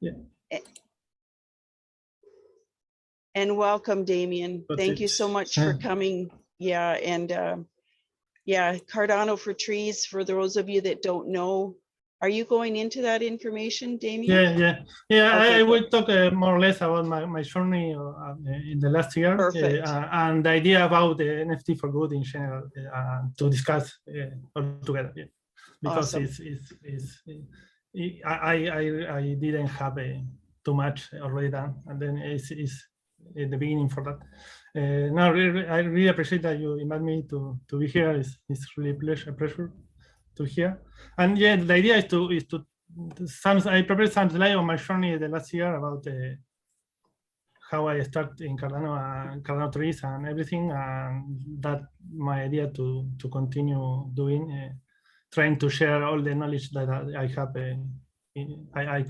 Yeah. And welcome, Damien. Thank you so much for coming. Yeah, and yeah, Cardano for trees, for those of you that don't know, are you going into that information, Damien? Yeah. Okay, I will talk more or less about my journey in the last year. Perfect. And the idea about the NFT for good in general to discuss all together. Yeah. Because Awesome. I didn't have too much already done, and then it's the beginning for that. No, I really appreciate that you invite me to be here. It's really a pleasure to hear. And yeah, the idea is to I prepared some slide on my journey the last year about how I started in Cardano and Cardano trees and everything, and that my idea to continue doing, trying to share all the knowledge that I have. I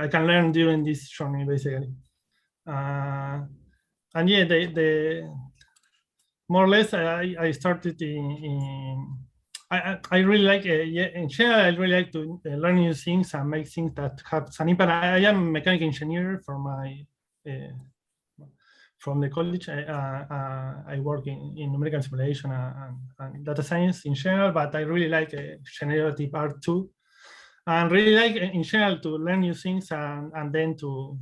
can learn during this journey basically. And yeah, the more or less I started I really like, in general, I really like to learn new things and make things that have some impact. I am a mechanical engineer from the college. I work in numerical simulation and data science in general, but I really like generative art too. And really like in general to learn new things and then to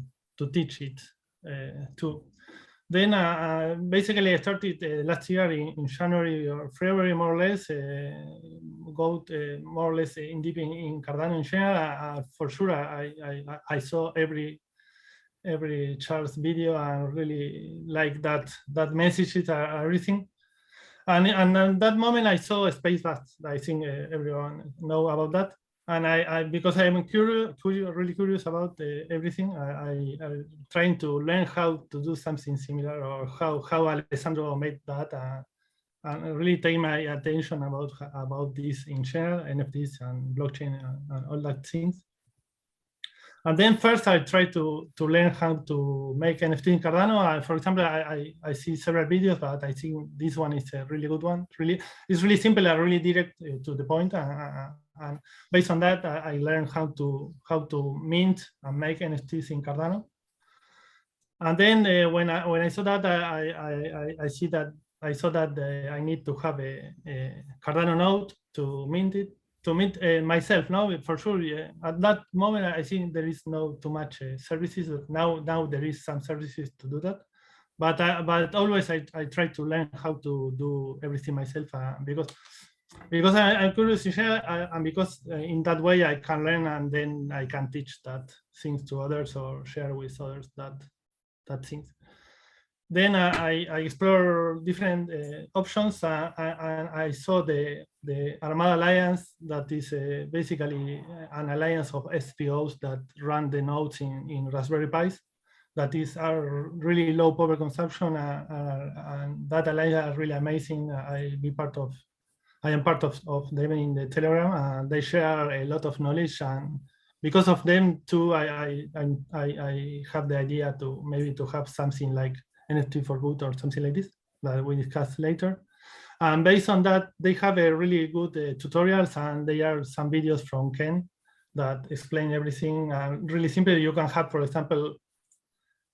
teach it too. Then basically I started last year in January or February, more or less, go more or less in deep in Cardano in general. For sure, I saw every Charles video and really like that messages everything. And at that moment I saw a space bus. I think everyone know about that. And I because I'm really curious about everything, I'm trying to learn how to do something similar, or how Alessandro made that, and really take my attention about this in general, NFTs and blockchain and all that things. And then first I try to learn how to make NFT in Cardano. For example, I see several videos, but I think this one is a really good one. It's really simple and really direct to the point. And based on that, I learned how to mint and make NFTs in Cardano. And then when I saw that, I saw that I need to have a Cardano node to mint it. To meet myself now, for sure. Yeah. At that moment, I think there is no too much services. Now there is some services to do that, but always I try to learn how to do everything myself because I'm curious in general, and because in that way I can learn and then I can teach that things to others or share with others that things. Then I explore different options, and I saw the Armada Alliance, that is basically an alliance of SPOs that run the nodes in Raspberry Pis. That are really low power consumption, and that alliance is really amazing. I am part of them in the Telegram, and they share a lot of knowledge, and because of them too, I have the idea to maybe to have something like NFT for good or something like this that we discuss later. And based on that, they have a really good tutorials, and there are some videos from Ken that explain everything. Really simple. You can have, for example,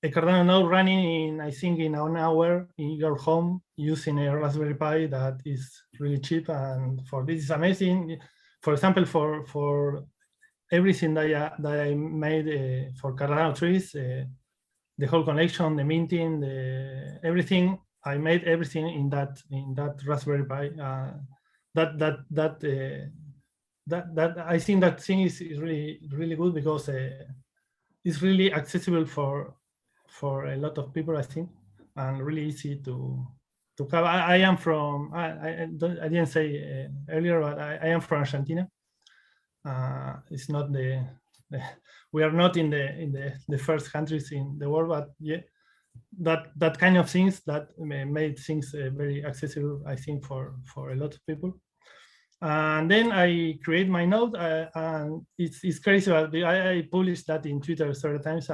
a Cardano node running in, I think, in an hour in your home using a Raspberry Pi that is really cheap. And for this is amazing. For example, for everything that I made for Cardano trees, the whole connection, the minting, everything, I made everything in that Raspberry Pi. That I think that thing is really good because it's really accessible for a lot of people, I think, and really easy to have. I am from, I didn't say earlier, but I am from Argentina. It's not we are not in the first countries in the world, but yeah, that kind of things that made things very accessible, I think, for a lot of people. And then I create my node, and it's crazy. I published that in Twitter several times.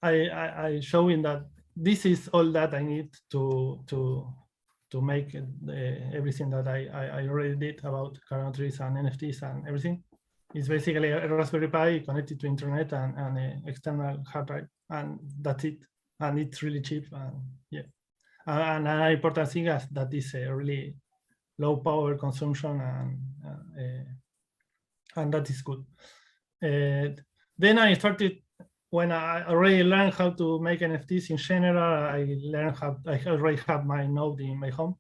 I showing that this is all that I need to make everything that I already did about Cardano trees and NFTs and everything. It's basically a Raspberry Pi connected to internet and an external hard drive, and that's it. And it's really cheap. And yeah, and another important thing is that is a really low power consumption, and that is good. Then I started, when I already learned how to make NFTs in general. I learned how I already have my node in my home,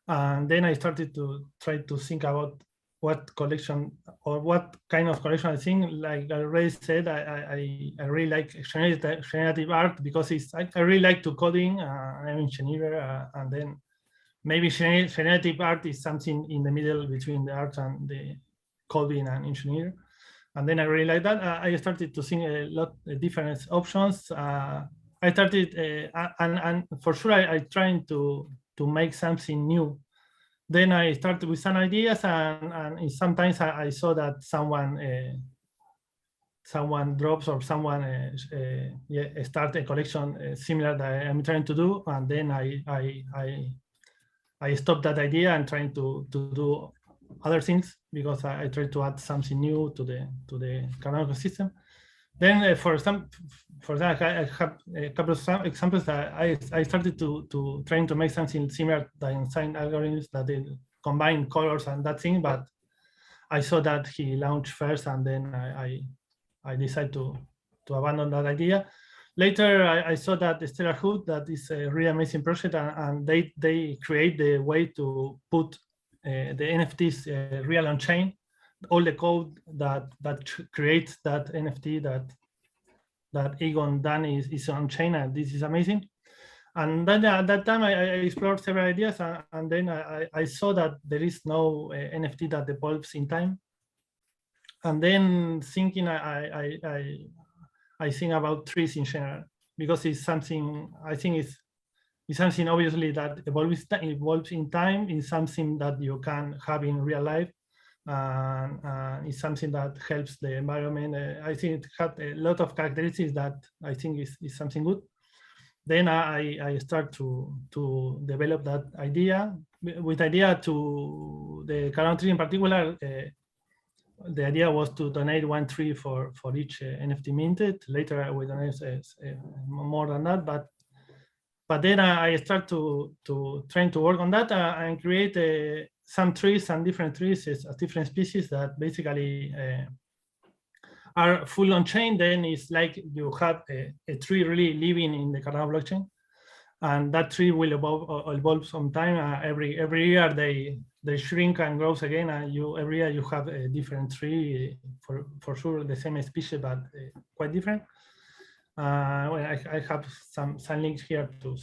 and then I started to try to think about what collection or what kind of collection I think. Like I already said, I really like generative art because I really like to coding. I'm an engineer, and then maybe generative art is something in the middle between the art and the coding and engineer. And then I really like that. I started to think a lot of different options. I started, and for sure I trying to make something new. Then I started with some ideas, and sometimes I saw that someone drops or someone start a collection similar that I'm trying to do, and then I stopped that idea and trying to do other things because I tried to add something new to the Cardano ecosystem. Then for that, I have a couple of examples that I started to trying to make something similar to insane algorithms that they combine colors and that thing, but I saw that he launched first, and then I decided to abandon that idea. Later, I saw that Stellar Hood, that is a really amazing project, and they create the way to put the NFTs real on chain. All the code that creates that NFT that Egon done is on chain, and this is amazing. And then at that time, I explored several ideas, and then I saw that there is no NFT that evolves in time. And then thinking, I think about trees in general, because it's something I think it's something obviously that evolves in time. It's something that you can have in real life. It's something that helps the environment. I think it had a lot of characteristics that I think is something good. Then I start to develop that idea. With idea to the Cardano tree in particular, the idea was to donate one tree for each NFT minted. Later we donate more than that, but then I start to trying to work on that and create some trees and different trees as different species that basically are full on chain. Then it's like you have a tree really living in the Cardano blockchain, and that tree will evolve some time. Every year they shrink and grows again, and every year you have a different tree, for sure the same species but quite different. Well, I have some links here to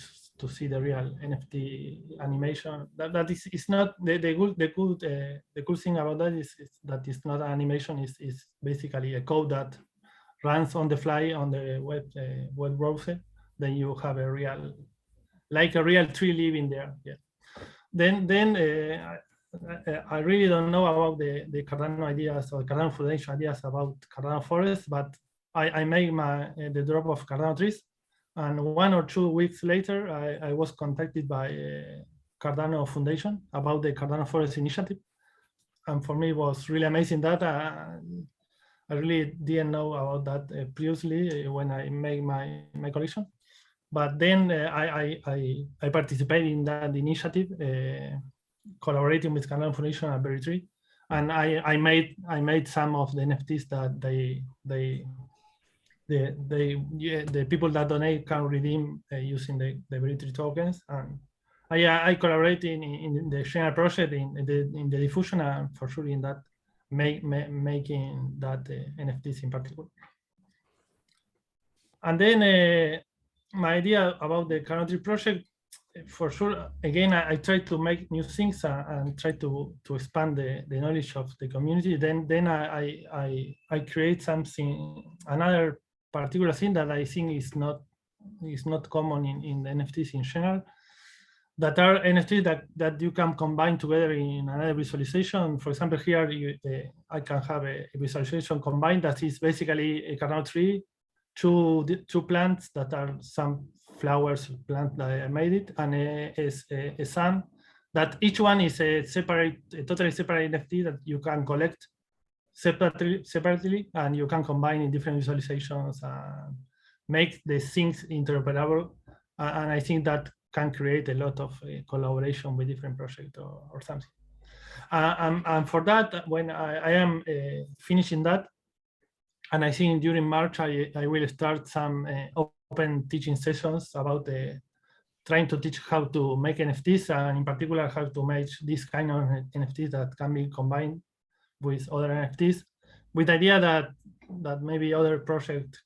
see the real NFT animation. That is not the cool thing about that is that it's not an animation. Is basically a code that runs on the fly on the web browser. Then you have a real tree living there. Yeah. Then I really don't know about the Cardano ideas or Cardano Foundation ideas about Cardano Forest, but I made the drop of Cardano trees, and 1 or 2 weeks later, I was contacted by Cardano Foundation about the Cardano Forest initiative, and for me it was really amazing that I really didn't know about that previously when I made my collection, but then I participated in that initiative, collaborating with Cardano Foundation and Berry Tree, and I made some of the NFTs that the people that donate can redeem using the Berry Tree tokens. And I collaborate in the general project in the diffusion, and for sure in that making that NFTs in particular. And then my idea about the Cardano Tree project, for sure, again, I try to make new things and try to expand the knowledge of the community. Then I create something, another particular thing that I think is not common in the NFTs in general, that are NFTs that you can combine together in another visualization. For example, here I can have a visualization combined that is basically a Cardano tree, two plants that are some flowers plant that I made it, and a sun that each one is a totally separate NFT that you can collect separately, and you can combine in different visualizations and make the things interoperable. And I think that can create a lot of collaboration with different projects or something. And for that, when I am finishing that, and I think during March, I will start some open teaching sessions about trying to teach how to make NFTs, and in particular, how to make this kind of NFTs that can be combined with other NFTs, with the idea that maybe other projects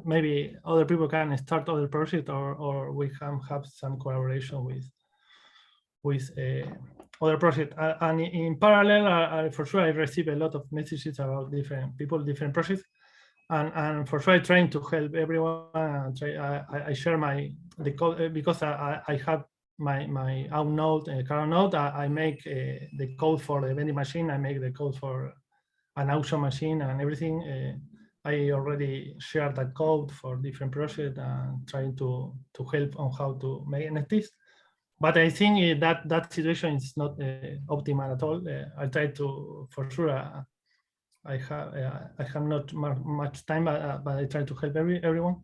maybe other people can start other projects, or we can have some collaboration with other projects. And in parallel, for sure, I receive a lot of messages about different people, different projects, and for sure, I'm trying to help everyone. I share the code because I have my own node, Cardano node. I make the code for the vending machine. I make the code for an auction machine and everything. I already shared that code for different projects and trying to help on how to make NFTs. But I think that situation is not optimal at all. I try to, for sure, I have not much time, but I try to help everyone.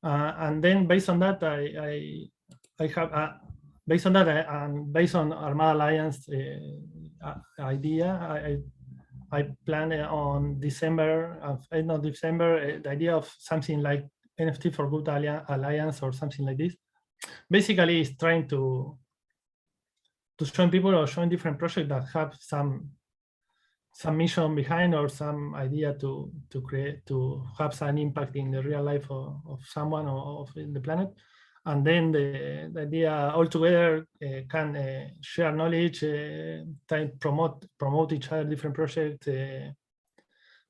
And then based on that, I have based on that, and based on Armada Alliance idea, I plan on December, end of December, the idea of something like NFT for Good Alliance or something like this. Basically, it's trying to show people or showing different projects that have some mission behind or some idea to have some impact in the real life of someone or of the planet. And then the idea all together can share knowledge, promote each other, different projects,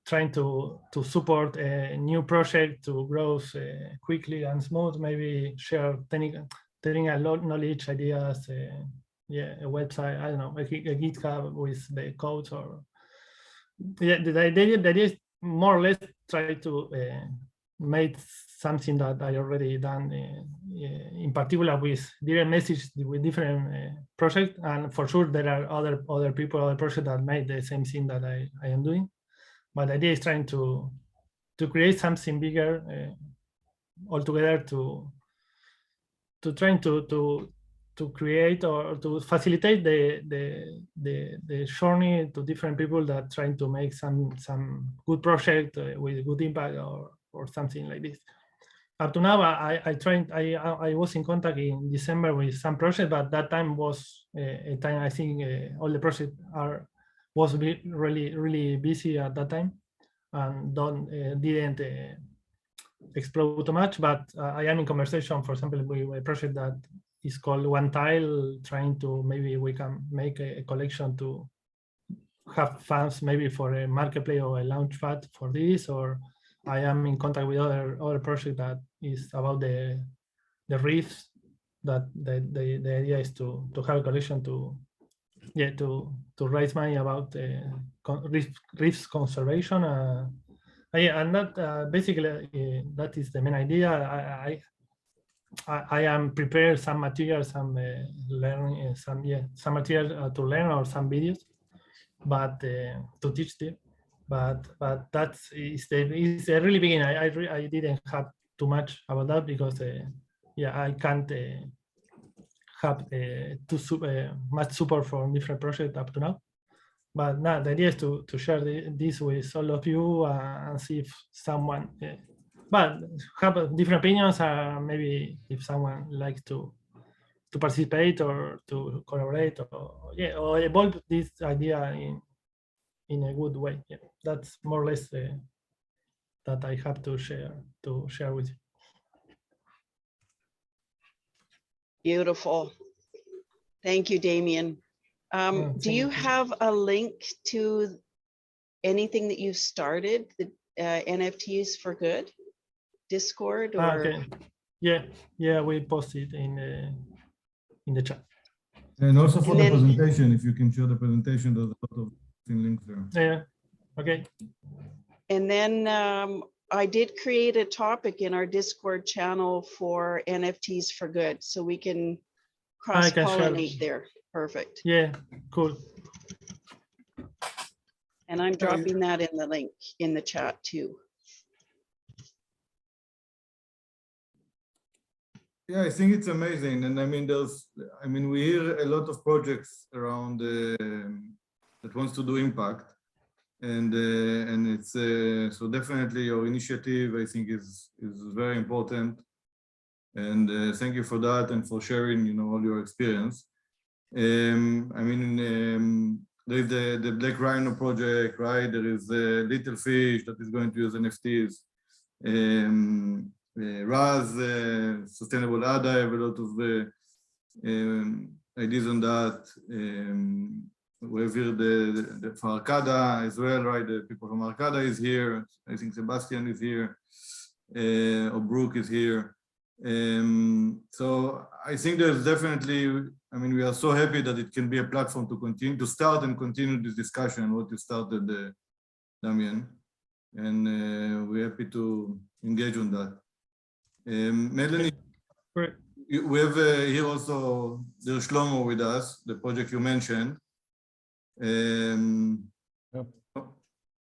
trying to support a new project to grow quickly and smooth, maybe share technical knowledge, ideas, a website, I don't know, a GitHub with the codes, or the idea is more or less try to make something that I already done, in particular with direct message with different projects. And for sure there are other people, other projects that made the same thing that I am doing. But the idea is trying to create something bigger altogether, to trying to create or to facilitate the journey to different people that trying to make some good project with good impact or something like this. Up to now, I was in contact in December with some project, but that time was a time I think all the projects was really busy at that time, and didn't explode too much. But I am in conversation, for example, with a project that is called One Tile, trying to maybe we can make a collection to have funds maybe for a marketplace or a launch pad for this. Or I am in contact with other project that is about the reefs, that the idea is to have a collection to raise money about reefs conservation. And that basically that is the main idea. I am prepared some materials, some learning, some material to learn, or some videos, but to teach them. But that is a really beginning. I didn't have too much about that because I can't have much support from different projects up to now. But now the idea is to share this with all of you and see if someone, but have different opinions. Maybe if someone likes to participate or to collaborate, or evolve this idea in a good way. Yeah, that's more or less that I have to share with you. Beautiful. Thank you, Damien. Do you have a link to anything that you've started, the NFTs for Good Discord? Or okay. Yeah, we posted in the chat. And also for the presentation, if you can show the presentation, there's a lot of links there. Yeah, okay. And then I did create a topic in our Discord channel for NFTs for Good, so we can cross-pollinate there. Perfect. Yeah, cool. And I'm dropping that in the link in the chat too. Yeah, I think it's amazing. And I mean, we hear a lot of projects around that wants to do impact. And it's, so definitely your initiative, I think is very important. And thank you for that and for sharing, you know, all your experience. I mean, there's the Black Rhino project, right? There is Little Fish that is going to use NFTs. Raz, Sustainable ADA, have a lot of ideas on that. We have here the for Arcada as well, right? The people from Arcada is here. I think Sebastian is here, or Brooke is here. So I think there's definitely, I mean, we are so happy that it can be a platform to continue to start and continue this discussion, what you started, Damien. And we're happy to engage on that. Melanie, we have here also there's Shlomo with us, the project you mentioned. Yep.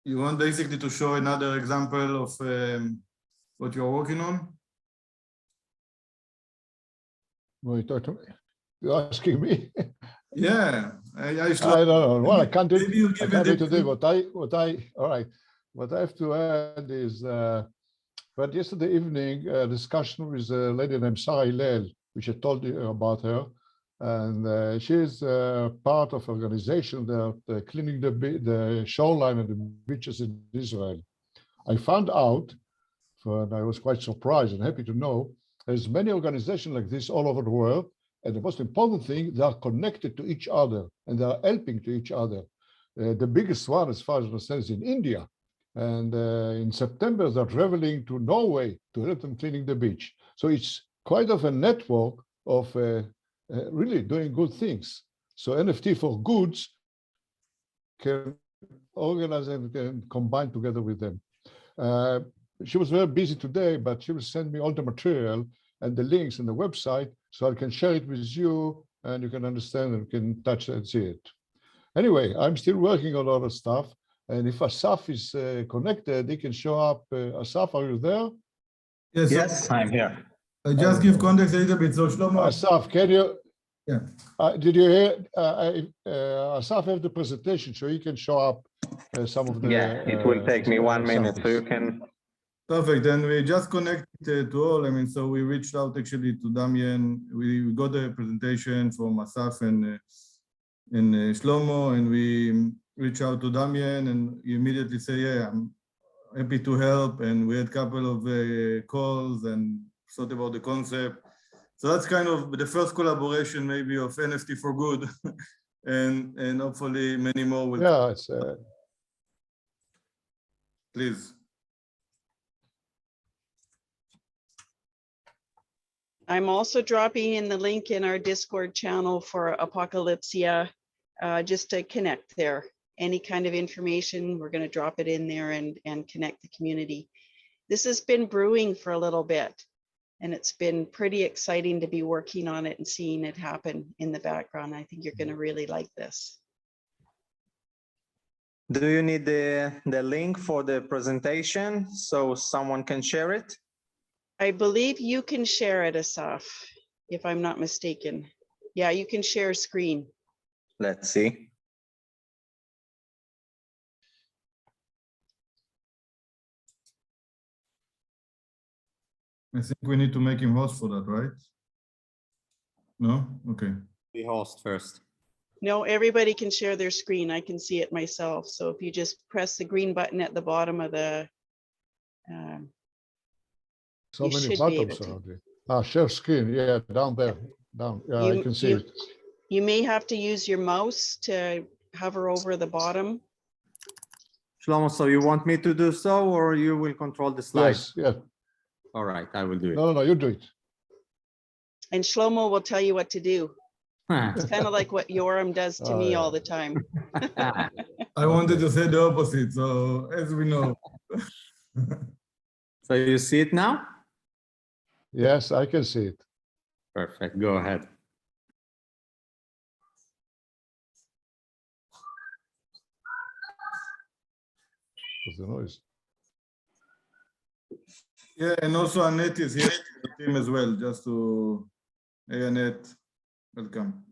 You want basically to show another example of what you're working on? Well, you're asking me? Yeah, I don't know. Well, I can't do maybe you I give can't do it today. All right. What I have to add is, but yesterday evening, a discussion with a lady named Sarah Hillel, which I told you about her, and she's part of organization that cleaning the shoreline and the beaches in Israel. I found out, and I was quite surprised and happy to know, there's many organizations like this all over the world, and the most important thing, they are connected to each other and they are helping to each other. The biggest one, as far as I understand, is in India. And in September, they're traveling to Norway to help them cleaning the beach. So it's quite of a network of really doing good things. So NFT for goods can organize and can combine together with them. She was very busy today, but she will send me all the material and the links and the website so I can share it with you and you can understand and can touch and see it. Anyway, I'm still working on other stuff. And if Asaf is connected, he can show up. Asaf, are you there? Yes, yes, I'm here. I just give context a little bit. So Shlomo, Asaf, can you? Yeah. Did you hear? Asaf have the presentation, so he can show up some of the. Yeah, it will take me 1 minute, so you can. Perfect. And we just connected to all. I mean, so we reached out actually to Damien. We got a presentation from Asaf and Shlomo, and we reached out to Damien, and he immediately say, "Yeah, I'm happy to help." And we had a couple of calls and thought about the concept. So that's kind of the first collaboration, maybe, of NFT for good, and hopefully many more will. Yeah, it's. Please. I'm also dropping in the link in our Discord channel for Apocalypsia, just to connect there. Any kind of information, we're going to drop it in there and connect the community. This has been brewing for a little bit, and it's been pretty exciting to be working on it and seeing it happen in the background. I think you're going to really like this. Do you need the link for the presentation so someone can share it? I believe you can share it, Asaf, if I'm not mistaken. Yeah, you can share screen. Let's see. I think we need to make him host for that, right? No? Okay. We host first. No, everybody can share their screen. I can see it myself. So if you just press the green button at the bottom of the So you many should be buttons able to. around it. Share screen, yeah, down there, down. Yeah, I can see it. You may have to use your mouse to hover over the bottom. Shlomo, so you want me to do so, or you will control the slides? Yes, yeah. All right, I will do it. No, you do it. And Shlomo will tell you what to do. It's kind of like what Yoram does to me all the time. I wanted to say the opposite, so as we know. So you see it now? Yes, I can see it. Perfect, go ahead. of the noise. Yeah, and also Annette is here in the team as well, just to, hey Annette, welcome.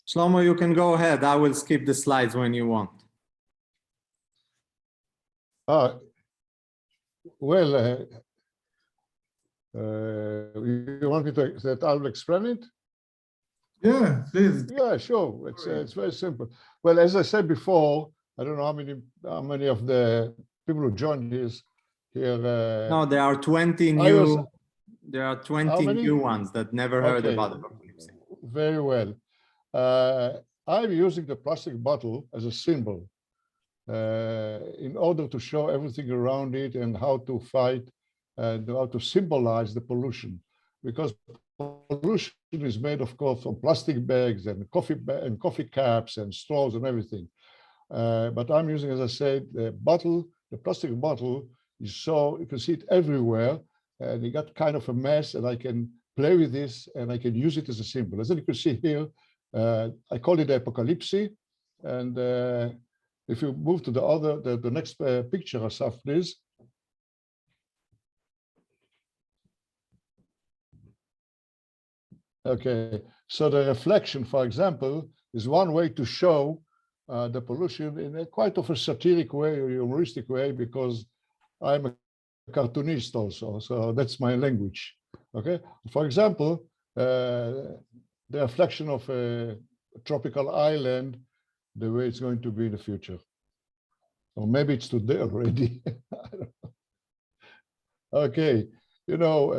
Shlomo, you can go ahead. I will skip the slides when you want. Well, you want me to that I'll explain it? Yeah, please. Yeah, sure. It's very simple. Well, as I said before, I don't know how many of the people who joined this here. No, there are 20 new. There are 20 new ones that never heard about apocalypse. Very well. I'm using the plastic bottle as a symbol in order to show everything around it and how to fight and how to symbolize the pollution, because pollution is made, of course, from plastic bags and coffee caps and straws and everything. But I'm using, as I said, the plastic bottle is so you can see it everywhere, and it got kind of a mess, and I can play with this and I can use it as a symbol. As you can see here, I call it apocalypse, and if you move to the next picture, Asaf, please. Okay, so the reflection, for example, is one way to show the pollution in a quite of a satiric way or humoristic way, because I'm a cartoonist also, so that's my language. Okay, for example, the reflection of a tropical island, the way it's going to be in the future, or maybe it's today already. I don't know. Okay, you know,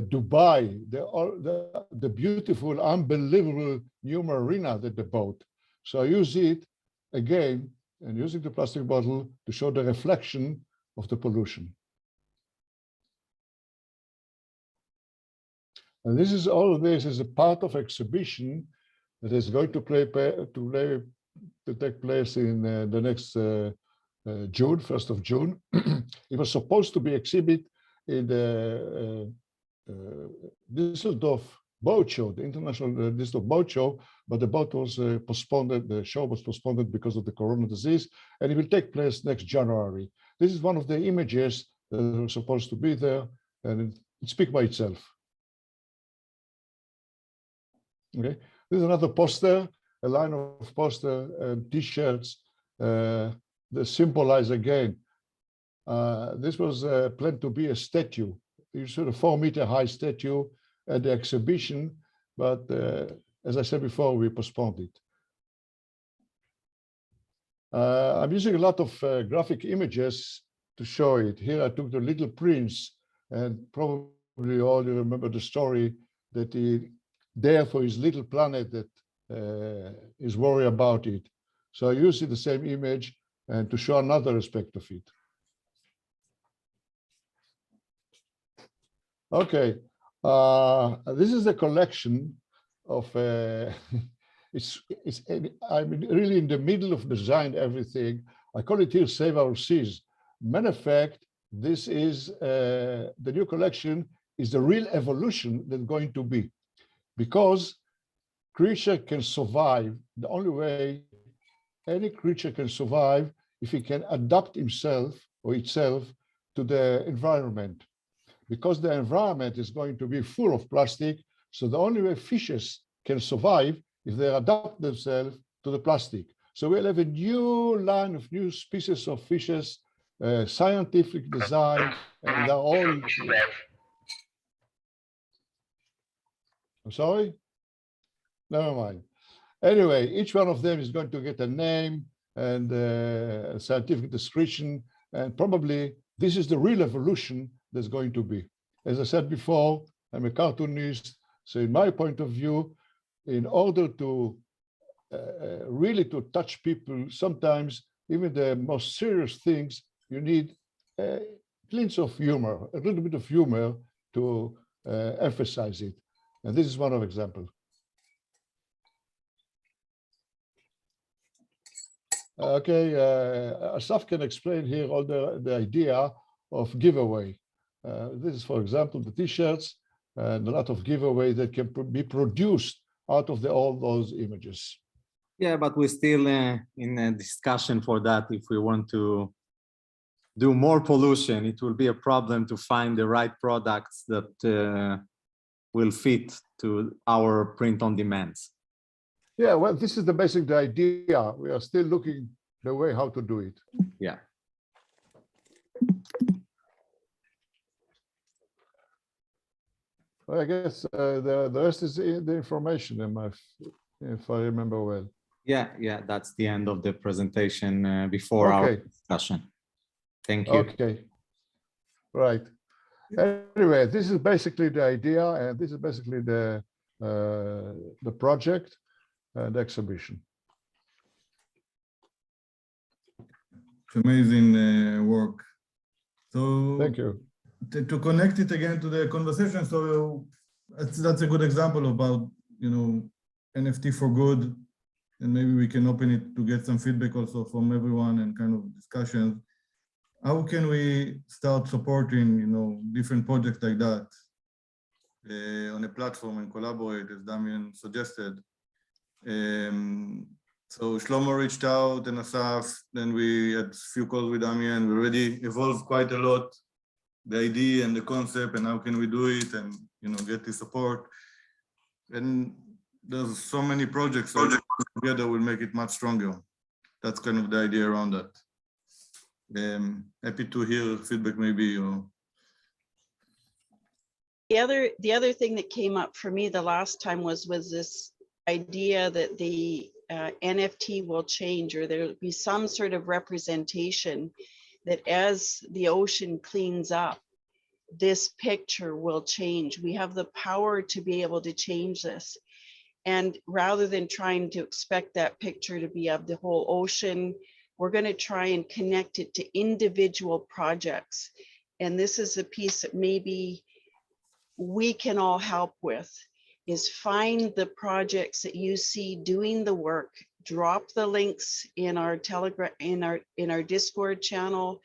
Dubai, the beautiful, unbelievable new marina that they bought. So I use it again and using the plastic bottle to show the reflection of the pollution. And this is all of this is a part of exhibition that is going to take place in the next June, 1st of June. It was supposed to be exhibit in the Düsseldorf boat show, the International Düsseldorf boat show, but the boat was postponed, the show was postponed because of the corona disease, and it will take place next January. This is one of the images that are supposed to be there, and it speaks by itself. Okay, this is another poster, a line of poster and t-shirts that symbolize again. This was planned to be a statue, sort of 4-meter high statue at the exhibition, but as I said before, we postponed it. I'm using a lot of graphic images to show it. Here I took the Little Prince, and probably all you remember the story that he there for his little planet that is worried about it. So I use the same image and to show another aspect of it. Okay, this is a collection of, I'm really in the middle of design everything. I call it here Save Our Seas. Matter of fact, this is, the new collection is the real evolution that's going to be. Because creature can survive, the only way any creature can survive if he can adapt himself or itself to the environment. Because the environment is going to be full of plastic, so the only way fishes can survive if they adapt themselves to the plastic. So we'll have a new line of new species of fishes, scientific design, and they're all. I'm sorry? Never mind. Anyway, each one of them is going to get a name and a scientific description, and probably this is the real evolution that's going to be. As I said before, I'm a cartoonist, so in my point of view, in order to really to touch people, sometimes even the most serious things, you need a glint of humor, a little bit of humor to emphasize it. And this is one of example. Okay, Asaf can explain here all the idea of giveaway. This is, for example, the t-shirts and a lot of giveaway that can be produced out of all those images. Yeah, but we're still in a discussion for that. If we want to do more pollution, it will be a problem to find the right products that will fit to our print on demands. Yeah, well, this is the basic idea. We are still looking the way how to do it. Yeah. Well, I guess the rest is in the information, if I remember well. Yeah, that's the end of the presentation before our discussion. Thank you. Okay, right. Anyway, this is basically the idea, and this is basically the project and exhibition. It's amazing work. So Thank you. To connect it again to the conversation, so that's a good example about, you know, NFT for good, and maybe we can open it to get some feedback also from everyone and kind of discussions. How can we start supporting, you know, different projects like that on a platform and collaborate, as Damian suggested? So Shlomo reached out and Asaf, then we had a few calls with Damian. We already evolved quite a lot, the idea and the concept, and how can we do it, and, you know, get the support. And there's so many projects, so together will make it much stronger. That's kind of the idea around that. Happy to hear feedback maybe. Or... The other thing that came up for me the last time was this idea that the NFT will change, or there will be some sort of representation that as the ocean cleans up, this picture will change. We have the power to be able to change this. And rather than trying to expect that picture to be of the whole ocean, we're going to try and connect it to individual projects. And this is a piece that maybe we can all help with, is find the projects that you see doing the work, drop the links in our Telegram, in our Discord channel,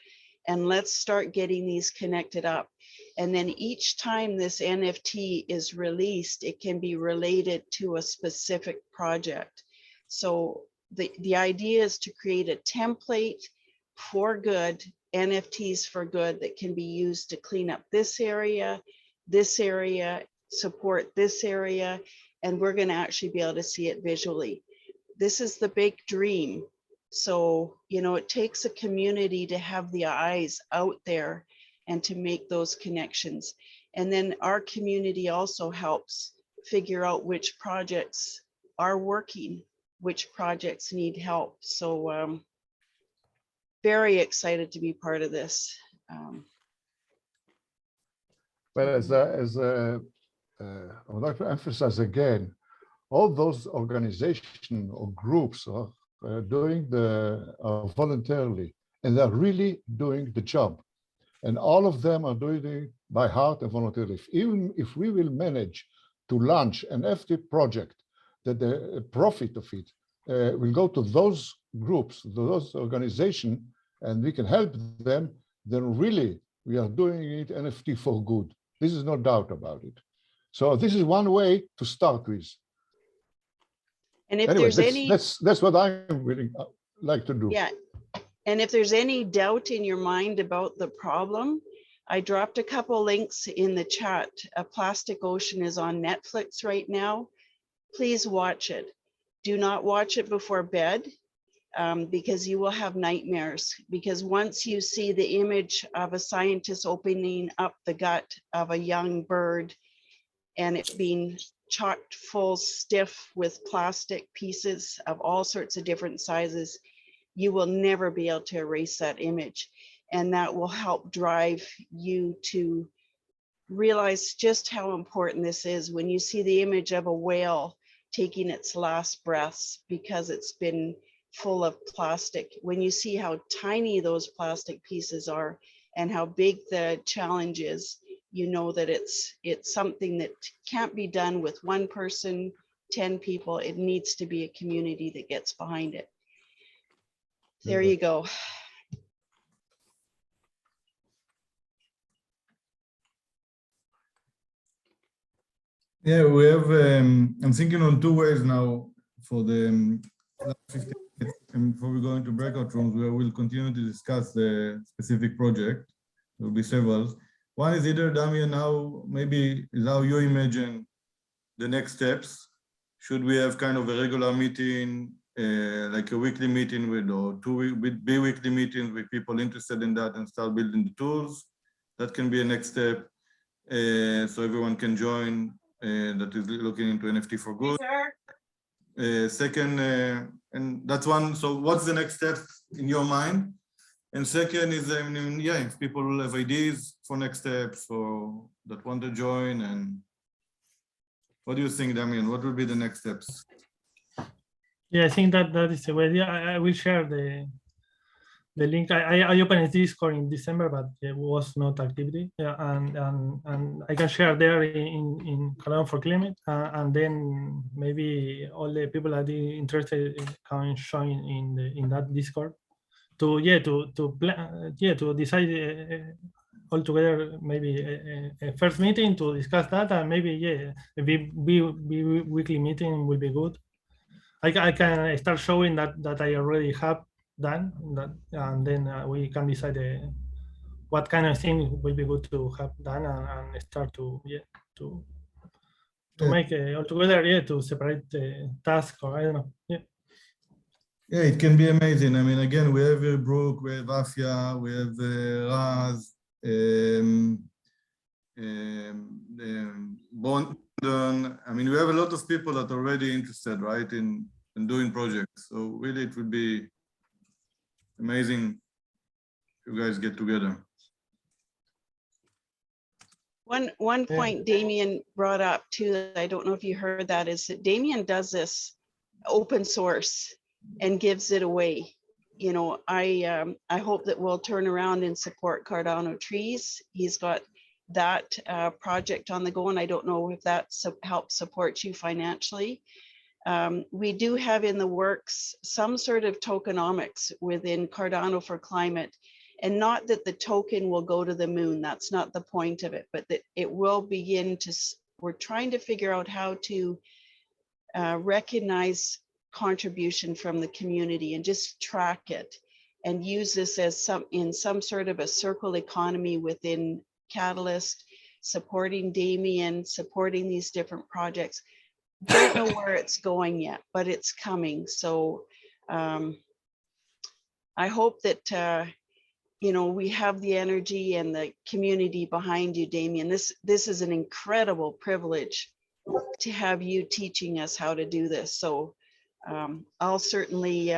and let's start getting these connected up. And then each time this NFT is released, it can be related to a specific project. So the idea is to create a template for good, NFTs for good, that can be used to clean up this area, support this area, and we're going to actually be able to see it visually. This is the big dream. So, you know, it takes a community to have the eyes out there and to make those connections. And then our community also helps figure out which projects are working, which projects need help. So very excited to be part of this. Well, I would like to emphasize again, all those organizations or groups are doing voluntarily, and they're really doing the job. And all of them are doing it by heart and voluntarily. Even if we will manage to launch an NFT project, that the profit of it will go to those groups, those organizations, and we can help them, then really we are doing it NFT for good. This is no doubt about it. So this is one way to start with. And if Anyway, there's that's what I really like to do. Yeah. And if there's any doubt in your mind about the problem, I dropped a couple links in the chat. A Plastic Ocean is on Netflix right now. Please watch it. Do not watch it before bed because you will have nightmares. Because once you see the image of a scientist opening up the gut of a young bird and it being chocked full stiff with plastic pieces of all sorts of different sizes, you will never be able to erase that image. And that will help drive you to realize just how important this is when you see the image of a whale taking its last breaths because it's been full of plastic. When you see how tiny those plastic pieces are and how big the challenge is, you know that it's something that can't be done with one person, 10 people. It needs to be a community that gets behind it. There you go. Yeah, we have, I'm thinking on two ways now for the last 15 minutes, and before we go into breakout rooms, we will continue to discuss the specific project. There will be several. One is either, Damian, how maybe is how you imagine the next steps. Should we have kind of a regular meeting, like a weekly meeting with, or bi-weekly meetings with people interested in that and start building the tools? That can be a next step. So everyone can join that is looking into NFT for good. Second, and that's one. So what's the next step in your mind? And second is, I mean, yeah, if people have ideas for next steps or that want to join, and what do you think, Damian? What will be the next steps? Yeah, I think that is the way. Yeah, I will share the link. I opened a Discord in December, but it was not activity. Yeah, and I can share there in Cardano4Climate, and then maybe all the people that are interested can join in that Discord to decide all together, maybe a first meeting to discuss that, and maybe a weekly meeting will be good. I can start showing that I already have done that, and then we can decide what kind of thing will be good to have done, and start to make all together, to separate the task, or I don't know. Yeah, it can be amazing. I mean, again, we have Brooke, we have Afia, we have Raz, Bondon. I mean, we have a lot of people that are already interested, right, in doing projects. So really, it would be amazing if you guys get together. One point Damien brought up too, I don't know if you heard that, is that Damien does this open source and gives it away. You know, I hope that we'll turn around and support Cardano trees. He's got that project on the go, and I don't know if that helps support you financially. We do have in the works some sort of tokenomics within Cardano4Climate, and not that the token will go to the moon. That's not the point of it, but that it will begin to, we're trying to figure out how to recognize contribution from the community and just track it and use this as some sort of a circle economy within Catalyst, supporting Damien, supporting these different projects. Don't know where it's going yet, but it's coming. So I hope that you know, we have the energy and the community behind you, Damien. This is an incredible privilege to have you teaching us how to do this. So I'll certainly,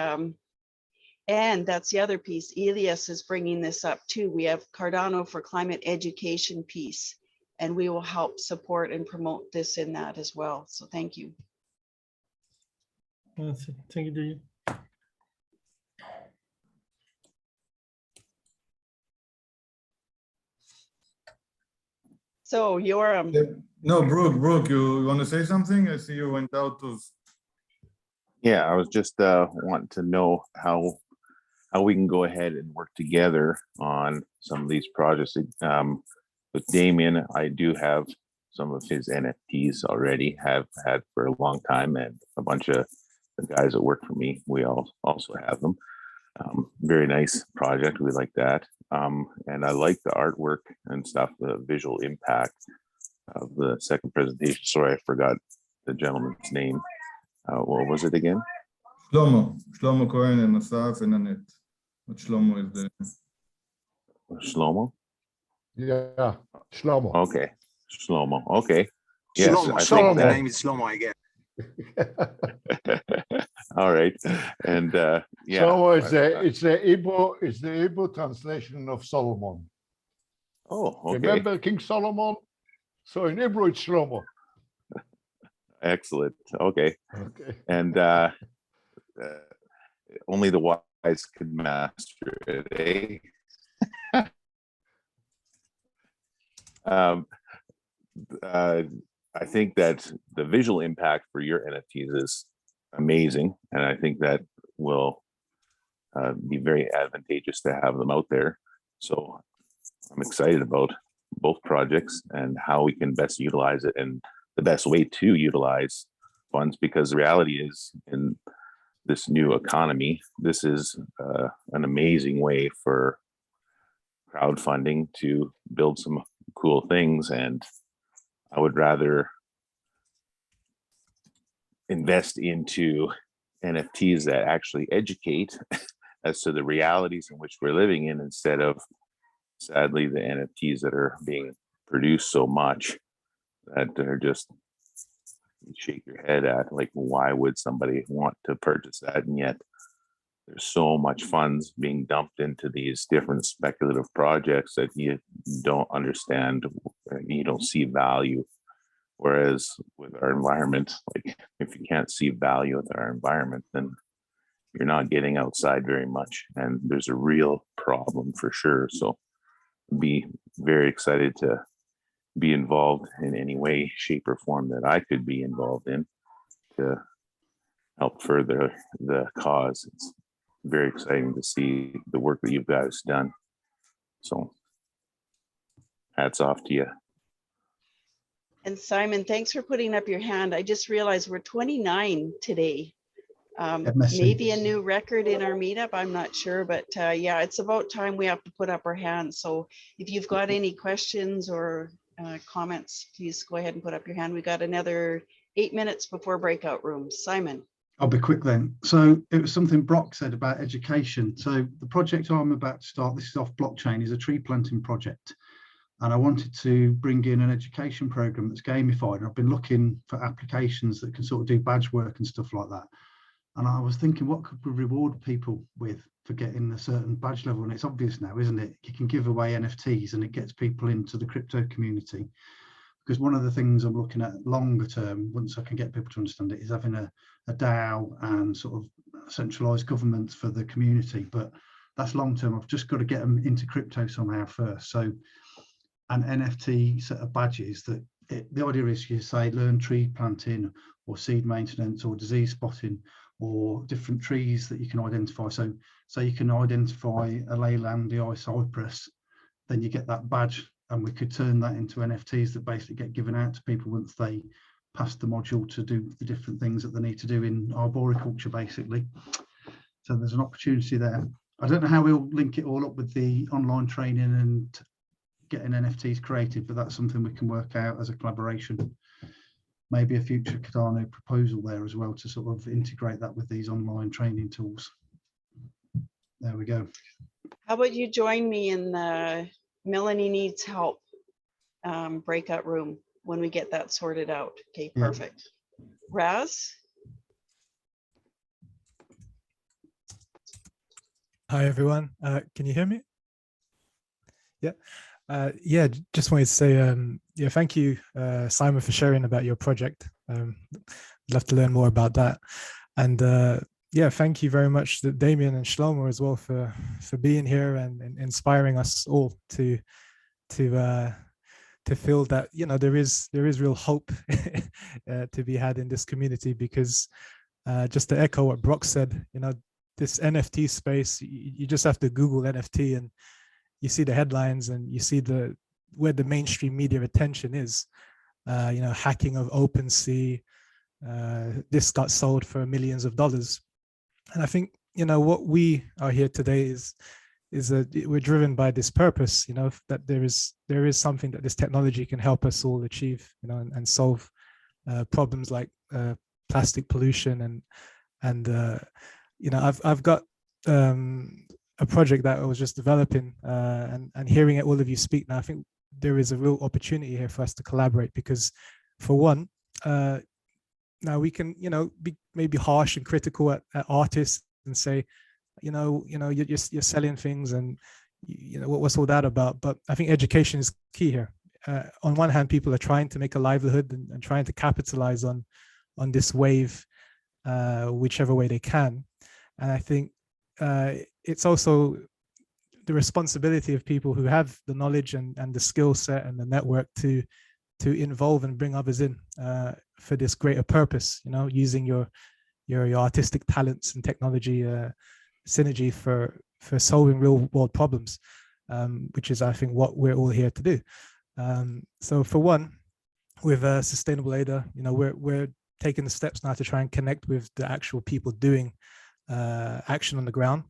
and that's the other piece, Elias is bringing this up too. We have Cardano4Climate education piece, and we will help support and promote this in that as well. So thank you. Thank you to you. So you're no, Brooke, you want to say something? I see you went out of. Yeah, I was just wanting to know how we can go ahead and work together on some of these projects. With Damien, I do have some of his NFTs already, have had for a long time, and a bunch of the guys that work for me, we all also have them. Very nice project, we like that. And I like the artwork and stuff, the visual impact of the second presentation. Sorry, I forgot the gentleman's name. What was it again? Shlomo Cohen and Asaf and Annette. But Shlomo is the Shlomo? Yeah, Shlomo. Okay, Shlomo. Okay. Yes, Shlomo. The name is Shlomo, I guess. All right, and yeah. So it's the Hebrew translation of Solomon. Oh, okay. Remember King Solomon? So in Hebrew it's Shlomo. Excellent. Okay. Okay. And only the wise could master it, eh? I think that the visual impact for your NFTs is amazing, and I think that will be very advantageous to have them out there. So I'm excited about both projects and how we can best utilize it, and the best way to utilize funds, because the reality is in this new economy, this is an amazing way for crowdfunding to build some cool things. And I would rather invest into NFTs that actually educate as to the realities in which we're living in, instead of, sadly, the NFTs that are being produced so much that they're just, you shake your head at, like, why would somebody want to purchase that? And yet there's so much funds being dumped into these different speculative projects that you don't understand, you don't see value. Whereas with our environment, like, if you can't see value with our environment, then you're not getting outside very much, and there's a real problem for sure. So be very excited to be involved in any way, shape, or form that I could be involved in to help further the cause. It's very exciting to see the work that you guys done. So hats off to you. And Simon, thanks for putting up your hand. I just realized we're 29 today. Maybe a new record in our meetup, I'm not sure, but yeah, it's about time we have to put up our hands. So if you've got any questions or comments, please go ahead and put up your hand. We got another 8 minutes before breakout rooms. Simon. I'll be quick then. So it was something Brock said about education. So the project I'm about to start, this is off blockchain, is a tree planting project. And I wanted to bring in an education program that's gamified. And I've been looking for applications that can sort of do badge work and stuff like that. And I was thinking, what could we reward people with for getting a certain badge level? And it's obvious now, isn't it? You can give away NFTs and it gets people into the crypto community. Because one of the things I'm looking at longer term, once I can get people to understand it, is having a DAO and sort of centralized governments for the community. But that's long term. I've just got to get them into crypto somehow first. So an NFT set of badges that the idea is, you say, learn tree planting or seed maintenance or disease spotting or different trees that you can identify. So you can identify a Leylandii cypress, then you get that badge, and we could turn that into NFTs that basically get given out to people once they pass the module to do the different things that they need to do in arboriculture, basically. So there's an opportunity there. I don't know how we'll link it all up with the online training and getting NFTs created, but that's something we can work out as a collaboration. Maybe a future Cardano proposal there as well to sort of integrate that with these online training tools. There we go. How about you join me in the Melanie Needs Help breakout room when we get that sorted out? Okay, perfect. Yeah. Raz? Hi, everyone. Can you hear me? Yeah. Yeah, just wanted to say, yeah, thank you, Simon, for sharing about your project. Love to learn more about that. And yeah, thank you very much to Damien and Shlomo as well for being here and inspiring us all to feel that, you know, there is real hope to be had in this community. Because just to echo what Brock said, you know, this NFT space, you just have to Google NFT and you see the headlines and you see where the mainstream media attention is. You know, hacking of OpenSea, this got sold for millions of dollars. And I think, you know, what we are here today is that we're driven by this purpose, you know, that there is something that this technology can help us all achieve, you know, and solve problems like plastic pollution and you know, I've got a project that I was just developing, and hearing all of you speak now, I think there is a real opportunity here for us to collaborate. Because for one, now we can, you know, be maybe harsh and critical at artists and say, you know, you're selling things and, you know, what's all that about? But I think education is key here. On one hand, people are trying to make a livelihood and trying to capitalize on this wave, whichever way they can. And I think it's also the responsibility of people who have the knowledge and the skill set and the network to involve and bring others in for this greater purpose, you know, using your artistic talents and technology synergy for solving real world problems, which is, I think, what we're all here to do. So for one, with Sustainable Ada, you know, we're taking the steps now to try and connect with the actual people doing action on the ground.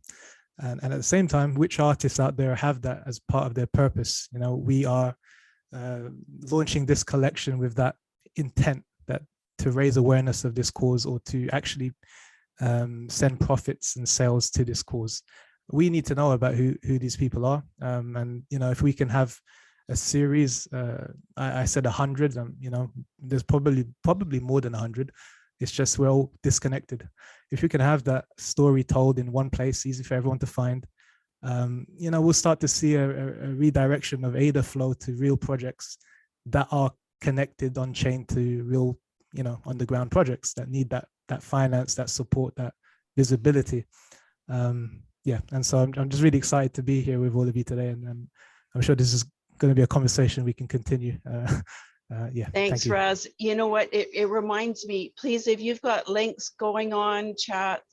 And at the same time, which artists out there have that as part of their purpose? You know, we are launching this collection with that intent, that to raise awareness of this cause, or to actually send profits and sales to this cause. We need to know about who these people are, and you know, if we can have a series, I said 100, you know, there's probably more than 100. It's just we're all disconnected. If you can have that story told in one place, easy for everyone to find, you know, we'll start to see a redirection of ADA flow to real projects that are connected on chain to real, you know, on the ground projects that need that finance, that support, that visibility. Yeah, and so I'm just really excited to be here with all of you today, and I'm sure this is going to be a conversation we can continue. Yeah, thanks, Raz. You know what, it reminds me, please, if you've got links going on, chat,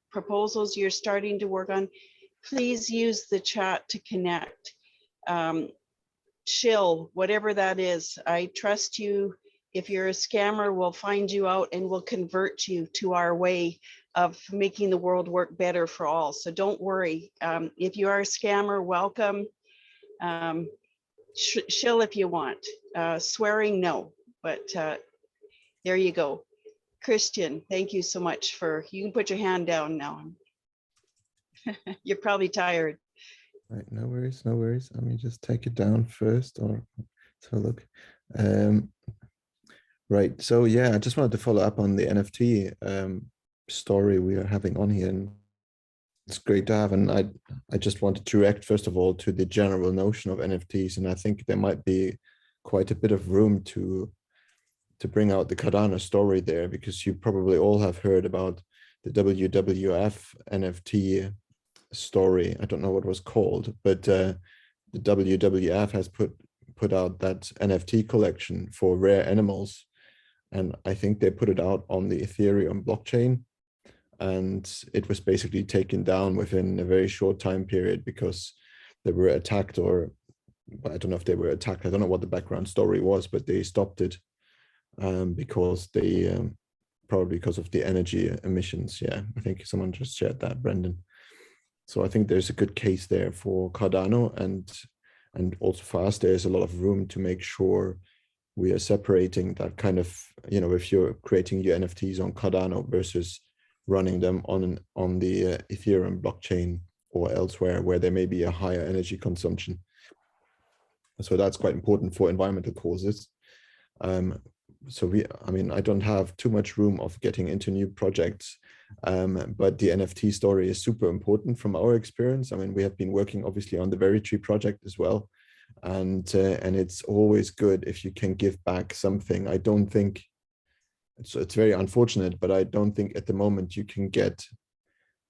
proposals you're starting to work on, please use the chat to connect. Shill, whatever that is, I trust you. If you're a scammer, we'll find you out and we'll convert you to our way of making the world work better for all. So don't worry. If you are a scammer, welcome. Shill if you want. Swearing, no. But there you go. Christian, thank you so much for, you can put your hand down now. You're probably tired. Right, no worries, no worries. Let me just take it down first, or let's have a look. Right, so yeah, I just wanted to follow up on the NFT story we are having on here, and it's great to have. And I just wanted to react first of all to the general notion of NFTs, and I think there might be quite a bit of room to bring out the Cardano story there, because you probably all have heard about the WWF NFT story. I don't know what it was called, but the WWF has put out that NFT collection for rare animals, and I think they put it out on the Ethereum blockchain, and it was basically taken down within a very short time period because they were attacked, or I don't know if they were attacked. I don't know what the background story was, but they stopped it because they probably because of the energy emissions. Yeah, I think someone just shared that, Brendan. So I think there's a good case there for Cardano, and also for us, there's a lot of room to make sure we are separating that kind of, you know, if you're creating your NFTs on Cardano versus running them on the Ethereum blockchain or elsewhere where there may be a higher energy consumption. So that's quite important for environmental causes. So I mean, I don't have too much room of getting into new projects, but the NFT story is super important from our experience. I mean, we have been working obviously on the Veritree project as well, and it's always good if you can give back something. I don't think it's very unfortunate, but I don't think at the moment you can get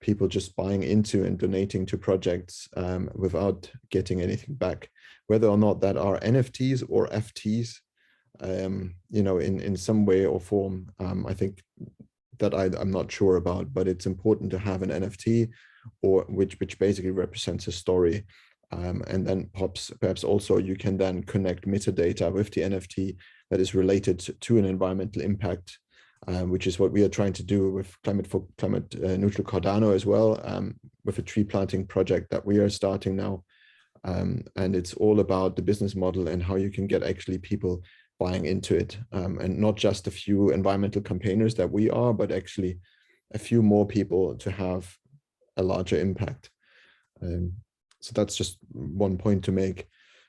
people just buying into and donating to projects without getting anything back, whether or not that are NFTs or FTs. You know, in some way or form. I think that I'm not sure about, but it's important to have an NFT, or which basically represents a story, and then perhaps also you can then connect metadata with the NFT that is related to an environmental impact, which is what we are trying to do with Climate Neutral Cardano as well, with a tree planting project that we are starting now, and it's all about the business model and how you can get actually people buying into it, and not just a few environmental campaigners that we are, but actually a few more people to have a larger impact. So that's just one point to make.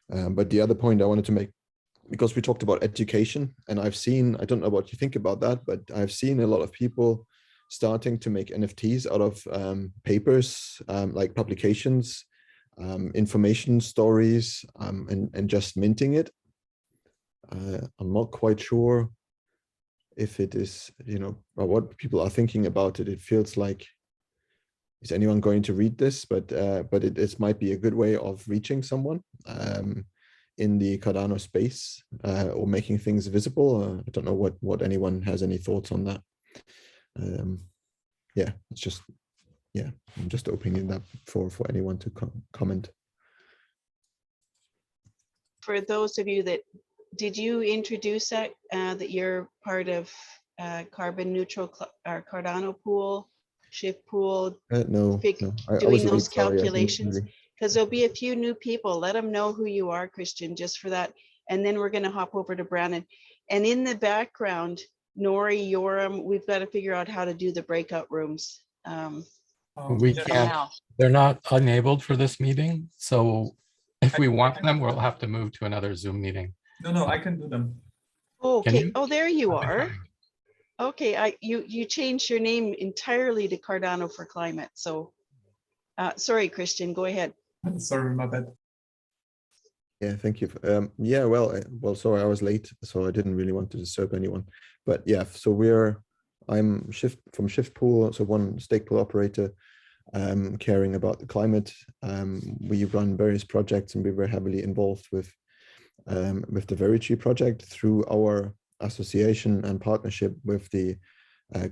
But the other point I wanted to make, because we talked about education, and I've seen, I don't know what you think about that, but I've seen a lot of people starting to make NFTs out of papers, like publications, information stories, and just minting it. I'm not quite sure if it is, you know, what people are thinking about it. It feels like, is anyone going to read this? But it might be a good way of reaching someone in the Cardano space, or making things visible. I don't know what anyone has any thoughts on that. Yeah, it's just, yeah, I'm just opening that for anyone to comment. For those of you that, did you introduce that you're part of Carbon Neutral or Cardano pool? shift pool, No, fig- no. I doing was those late, sorry, I didn't calculations? really- Because there'll be a few new people. Let them know who you are, Christian, just for that. And then we're going to hop over to Brandon. And in the background, Nori, Yoram, we've got to figure out how to do the breakout rooms. We can't, they're not enabled for this meeting. So if we want them, we'll have to move to another Zoom meeting. No, I can do them. Oh, Can okay. you? Oh, there you are. Okay, you changed your name entirely to Cardano4Climate. So, sorry, Christian, go ahead. Sorry, my bad. Yeah, thank you. Yeah, well, sorry, I was late, so I didn't really want to disturb anyone. But yeah, so I'm from Shift Pool, so one stake pool operator, caring about the climate. We run various projects, and we were heavily involved with the Veritree project through our association and partnership with the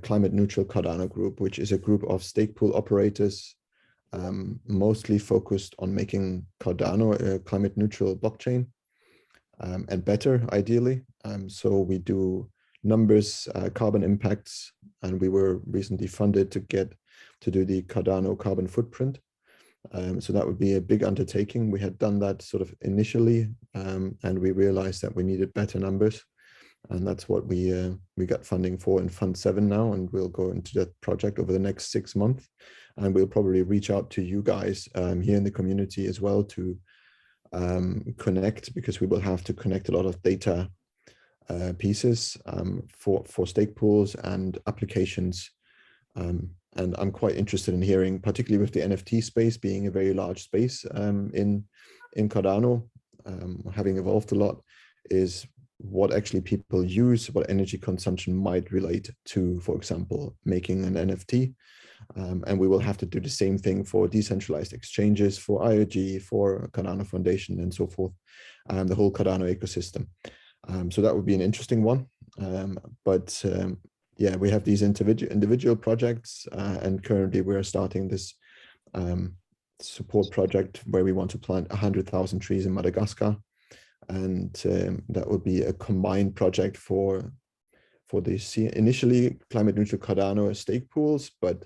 Climate Neutral Cardano group, which is a group of stake pool operators mostly focused on making Cardano a climate neutral blockchain and better, ideally. So we do numbers, carbon impacts, and we were recently funded to do the Cardano carbon footprint. So that would be a big undertaking. We had done that sort of initially, and we realized that we needed better numbers. And that's what we got funding for in Fund 7 now, and we'll go into that project over the next 6 months. And we'll probably reach out to you guys here in the community as well to connect, because we will have to connect a lot of data pieces for stake pools and applications. And I'm quite interested in hearing, particularly with the NFT space being a very large space in Cardano, having evolved a lot, is what actually people use, what energy consumption might relate to, for example, making an NFT. And we will have to do the same thing for decentralized exchanges, for IOG, for Cardano Foundation, and so forth, the whole Cardano ecosystem. So that would be an interesting one. Yeah, we have these individual projects, and currently we're starting this support project where we want to plant 100,000 trees in Madagascar. And that would be a combined project for the initially climate neutral Cardano stake pools, but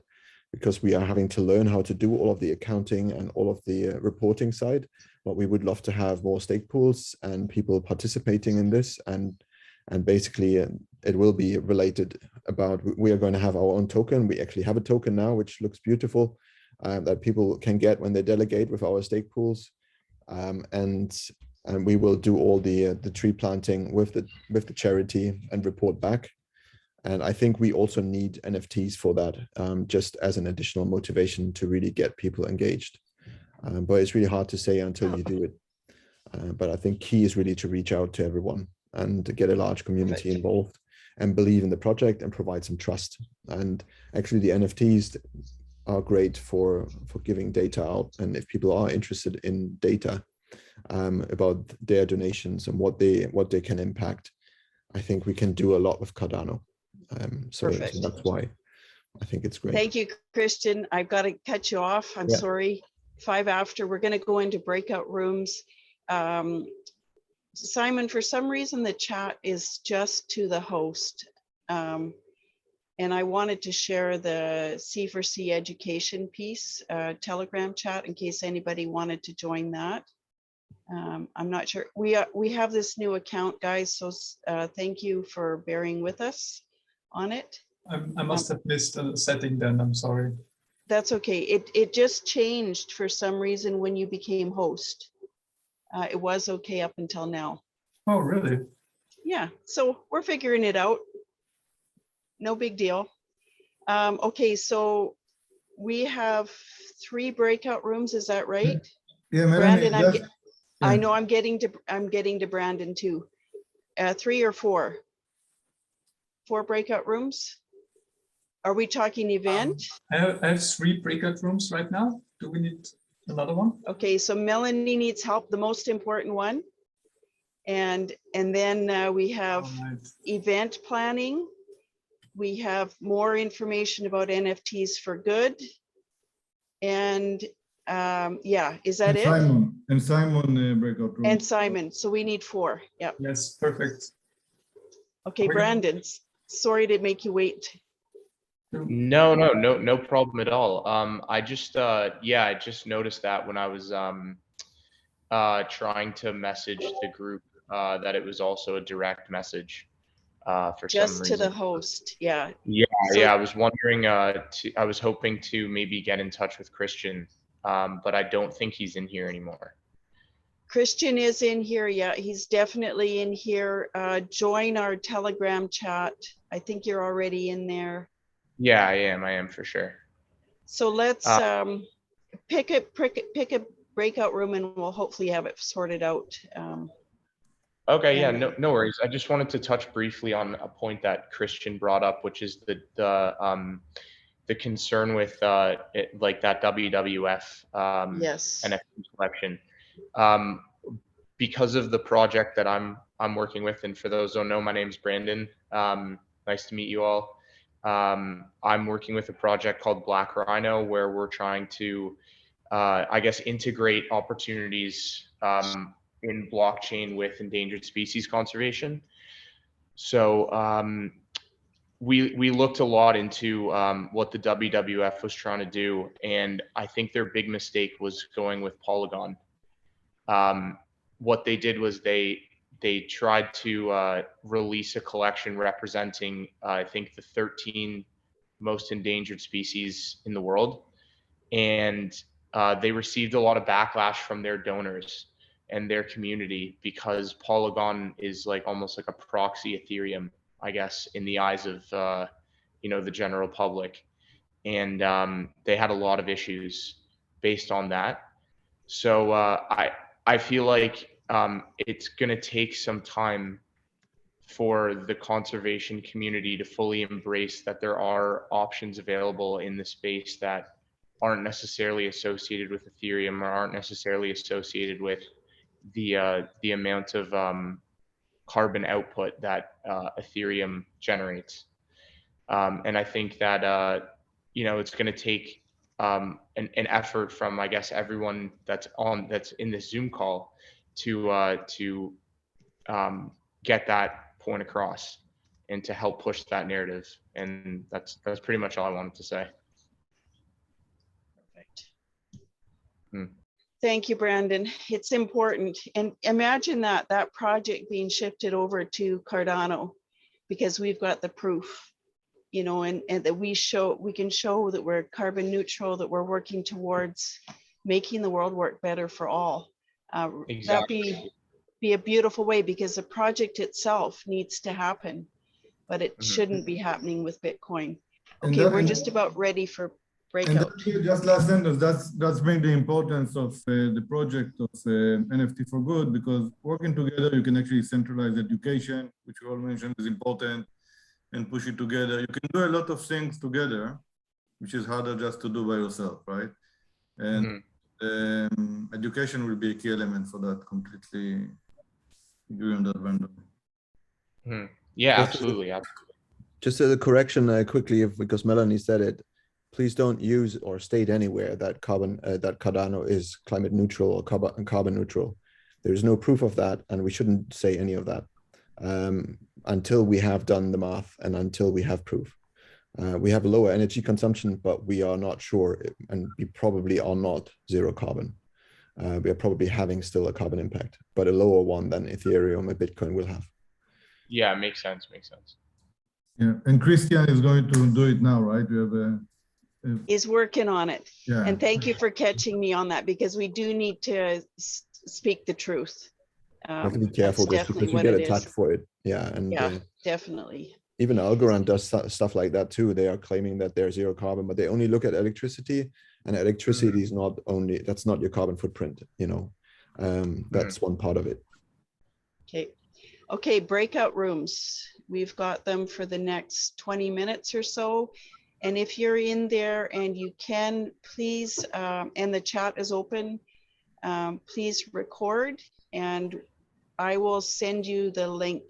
because we are having to learn how to do all of the accounting and all of the reporting side, but we would love to have more stake pools and people participating in this. And basically it will be related about, we are going to have our own token. We actually have a token now, which looks beautiful, that people can get when they delegate with our stake pools. And we will do all the tree planting with the charity and report back. And I think we also need NFTs for that, just as an additional motivation to really get people engaged. But it's really hard to say until you do it. But I think key is really to reach out to everyone and to get a large community involved and believe in the project and provide some trust. And actually the NFTs are great for giving data out. And if people are interested in data about their donations and what they can impact, I think we can do a lot with Cardano. So that's why I think it's great. Thank you, Christian. I've got to cut you off. I'm sorry. 5 after, we're going to go into breakout rooms. Simon, for some reason, the chat is just to the host. And I wanted to share the C4C education piece, Telegram chat, in case anybody wanted to join that. I'm not sure. We have this new account, guys, so thank you for bearing with us on it. I must have missed a setting then, I'm sorry. That's okay. It just changed for some reason when you became host. It was okay up until now. Oh, really? Yeah, so we're figuring it out. No big deal. Okay, so we have 3 breakout rooms, is that right? Yeah, Melanie, Brandon, I know I'm getting to Brandon too. 3 or 4? 4 breakout rooms? Are we talking event? I have 3 breakout rooms right now. Do we need another one? Okay, so Melanie needs help, the most important one. And then we have event planning. We have more information about NFTs for good. And yeah, is that it? Simon breakout room. And Simon, so we need 4. Yeah. Yes, perfect. Okay, Brandon, sorry to make you wait. No problem at all. I just noticed that when I was trying to message the group that it was also a direct message for some Just to the reason. host, yeah. Yeah, So- I was wondering. I was hoping to maybe get in touch with Christian, but I don't think he's in here anymore. Christian is in here. Yeah, he's definitely in here. Join our Telegram chat. I think you're already in there. Yeah, I am for sure. So let's pick a breakout room and we'll hopefully have it sorted out. Okay, yeah, no worries. I just wanted to touch briefly on a point that Christian brought up, which is the concern with like that WWF yes. NFT collection. Because of the project that I'm working with, and for those who don't know, my name's Brandon. Nice to meet you all. I'm working with a project called Black Rhino, where we're trying to, I guess, integrate opportunities in blockchain with endangered species conservation. So we looked a lot into what the WWF was trying to do, and I think their big mistake was going with Polygon. What they did was they tried to release a collection representing I think the 13 most endangered species in the world, and they received a lot of backlash from their donors and their community because Polygon is like almost like a proxy Ethereum, I guess, in the eyes of the general public, and they had a lot of issues based on that. So I feel like it's going to take some time for the conservation community to fully embrace that there are options available in the space that aren't necessarily associated with Ethereum or aren't necessarily associated with the amount of carbon output that Ethereum generates. And I think that it's going to take an effort from, I guess, everyone that's in this Zoom call to get that point across and to help push that narrative. And that's pretty much all I wanted to say. Perfect. Thank you, Brandon. It's important. And imagine that project being shifted over to Cardano, because we've got the proof, and that we can show that we're carbon neutral, that we're working towards making the world work better for all. Exactly. That'd be a beautiful way, because the project itself needs to happen, but it shouldn't be happening with Bitcoin. Okay, we're just about ready for breakout. And just last sentence, that's been the importance of the project of NFT for Good, because working together, you can actually centralize education, which you all mentioned is important, and push it together. You can do a lot of things together, which is harder just to do by yourself, right? And education will be a key element for that. Completely agree on that, Brandon. Yeah, absolutely. Just as a correction quickly, because Melanie said it, please don't use or state anywhere that Cardano is climate neutral or carbon neutral. There is no proof of that, and we shouldn't say any of that until we have done the math and until we have proof. We have a lower energy consumption, but we are not sure, and we probably are not zero carbon. We are probably having still a carbon impact, but a lower one than Ethereum or Bitcoin will have. Yeah, makes sense. Yeah, and Christian is going to do it now, right? We have He's working on it. Yeah. And thank you for catching me on that, because we do need to speak the truth. Have to be careful just because you get attacked for it. Yeah, and yeah, definitely. Even Algorand does stuff like that too. They are claiming that they're zero carbon, but they only look at electricity, and electricity is not only, that's not your carbon footprint, that's one part of it. Okay, breakout rooms. We've got them for the next 20 minutes or so. And if you're in there and you can, please, and the chat is open, please record, and I will send you the link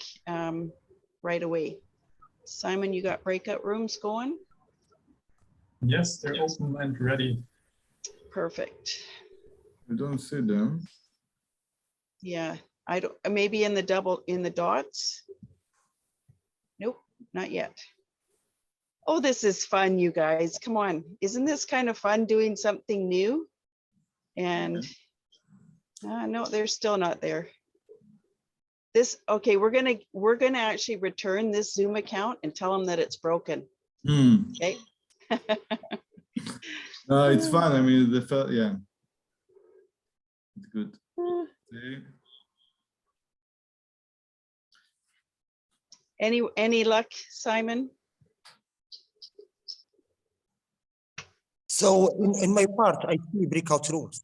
right away. Simon, you got breakout rooms going? Yes, they're open and ready. Perfect. I don't see them. Yeah, I don't, maybe in the dots. Nope, not yet. Oh, this is fun, you guys. Come on. Isn't this kind of fun doing something new? And no, they're still not there. This, okay, we're gonna actually return this Zoom account and tell them that it's broken. Okay. It's fun. I mean, yeah, it's good. See? Any luck, Simon? So in my part, I see breakout rooms.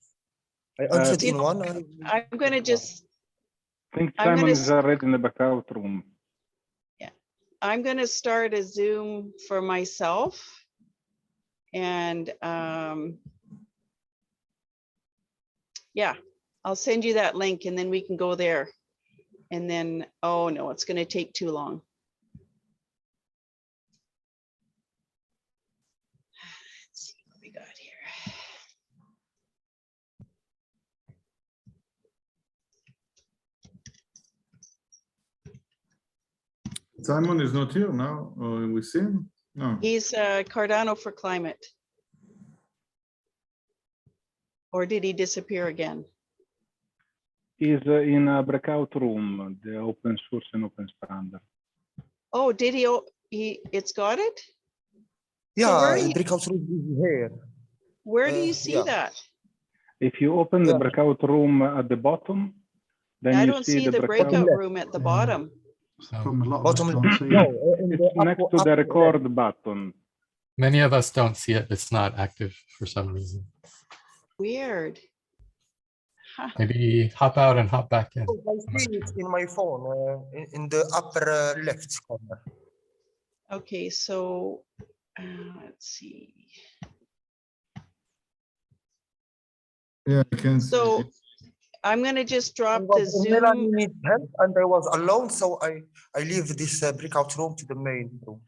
I entered in one. I'm gonna just. I think Simon is already in the breakout room. Yeah, I'm gonna start a Zoom for myself, and yeah, I'll send you that link, and then we can go there. And then, oh no, it's gonna take too long. Let's see what we got here. Simon is not here now, or we see him? No. He's Cardano4Climate. Or did he disappear again? He's in a breakout room, the open source and open standard. Oh, did he? It's got it? Yeah, So breakout room is here. Where do you see that? If you open the breakout room at the bottom, then I you don't see the breakout room at the bottom. It's next to the record button. Many of us don't see it. It's not active for some reason. Weird. Huh. Maybe hop out and hop back in. I see it in my phone, in the upper left corner. Okay, so let's see. Yeah, I can. So I'm gonna just drop the Zoom. Melanie needs help, and I was alone, so I leave this breakout room to the main room.